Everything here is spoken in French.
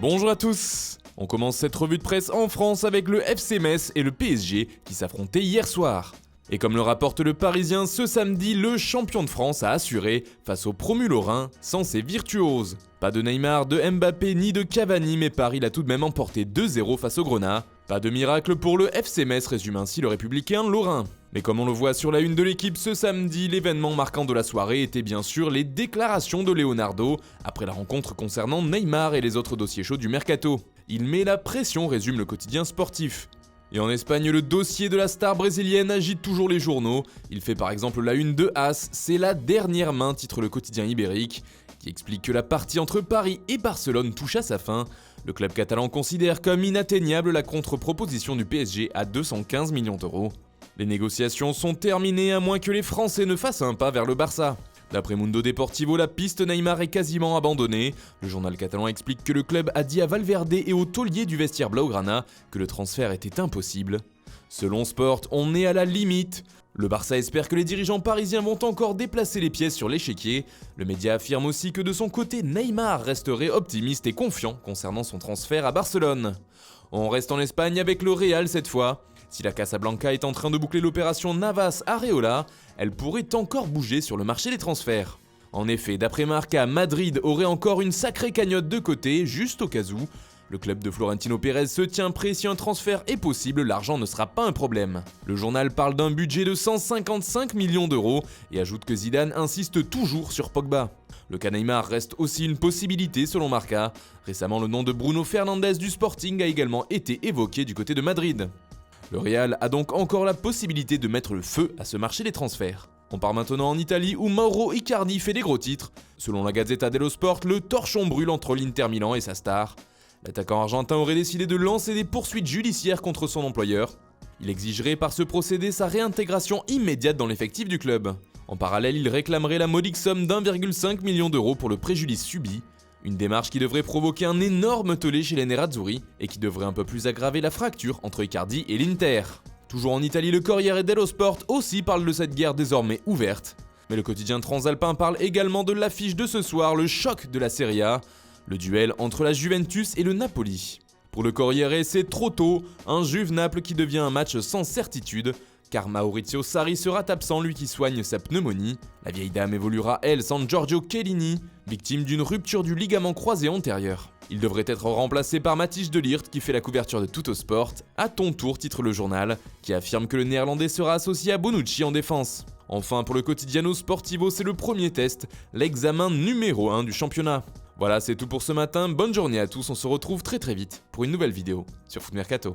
Bonjour à tous. On commence cette revue de presse en France avec le FC Metz et le PSG qui s'affrontaient hier soir. Et comme le rapporte le Parisien, ce samedi, le champion de France a assuré face au promu lorrain sans ses virtuoses. Pas de Neymar, de Mbappé ni de Cavani, mais Paris l'a tout de même emporté 2-0 face au Grenat. Pas de miracle pour le FC Metz, résume ainsi le républicain lorrain. Mais comme on le voit sur la une de l'équipe ce samedi, l'événement marquant de la soirée était bien sûr les déclarations de Leonardo après la rencontre concernant Neymar et les autres dossiers chauds du mercato. Il met la pression, résume le quotidien sportif. Et en Espagne, le dossier de la star brésilienne agite toujours les journaux. Il fait par exemple la une de AS, c'est la dernière main, titre le quotidien ibérique, qui explique que la partie entre Paris et Barcelone touche à sa fin. Le club catalan considère comme inatteignable la contre-proposition du PSG à 215 millions d'euros. Les négociations sont terminées à moins que les Français ne fassent un pas vers le Barça. D'après Mundo Deportivo, la piste Neymar est quasiment abandonnée. Le journal catalan explique que le club a dit à Valverde et au taulier du vestiaire blaugrana que le transfert était impossible. Selon Sport, on est à la limite. Le Barça espère que les dirigeants parisiens vont encore déplacer les pièces sur l'échiquier. Le média affirme aussi que de son côté, Neymar resterait optimiste et confiant concernant son transfert à Barcelone. On reste en Espagne avec le Real cette fois. Si la Casablanca est en train de boucler l'opération Navas-Areola, elle pourrait encore bouger sur le marché des transferts. En effet, d'après Marca, Madrid aurait encore une sacrée cagnotte de côté, juste au cas où. Le club de Florentino Pérez se tient prêt, si un transfert est possible, l'argent ne sera pas un problème. Le journal parle d'un budget de 155 millions d'euros et ajoute que Zidane insiste toujours sur Pogba. Le cas Neymar reste aussi une possibilité selon Marca. Récemment, le nom de Bruno Fernandes du Sporting a également été évoqué du côté de Madrid. Le Real a donc encore la possibilité de mettre le feu à ce marché des transferts. On part maintenant en Italie où Mauro Icardi fait des gros titres. Selon la Gazzetta dello Sport, le torchon brûle entre l'Inter Milan et sa star. L'attaquant argentin aurait décidé de lancer des poursuites judiciaires contre son employeur. Il exigerait par ce procédé sa réintégration immédiate dans l'effectif du club. En parallèle, il réclamerait la modique somme d'1,5 million d'euros pour le préjudice subi. Une démarche qui devrait provoquer un énorme tollé chez les Nerazzurri et qui devrait un peu plus aggraver la fracture entre Icardi et l'Inter. Toujours en Italie, le Corriere dello Sport aussi parle de cette guerre désormais ouverte. Mais le quotidien transalpin parle également de l'affiche de ce soir, le choc de la Serie A, le duel entre la Juventus et le Napoli. Pour le Corriere, c'est trop tôt, un Juve-Naples qui devient un match sans certitude, car Maurizio Sarri sera absent, lui qui soigne sa pneumonie. La vieille dame évoluera, elle, sans Giorgio Chiellini, victime d'une rupture du ligament croisé antérieur. Il devrait être remplacé par Matthijs de Ligt qui fait la couverture de Tuttosport. À ton tour, titre le journal, qui affirme que le néerlandais sera associé à Bonucci en défense. Enfin, pour le Quotidiano Sportivo, c'est le premier test, l'examen numéro 1 du championnat. Voilà, c'est tout pour ce matin, bonne journée à tous, on se retrouve très vite pour une nouvelle vidéo sur Foot Mercato.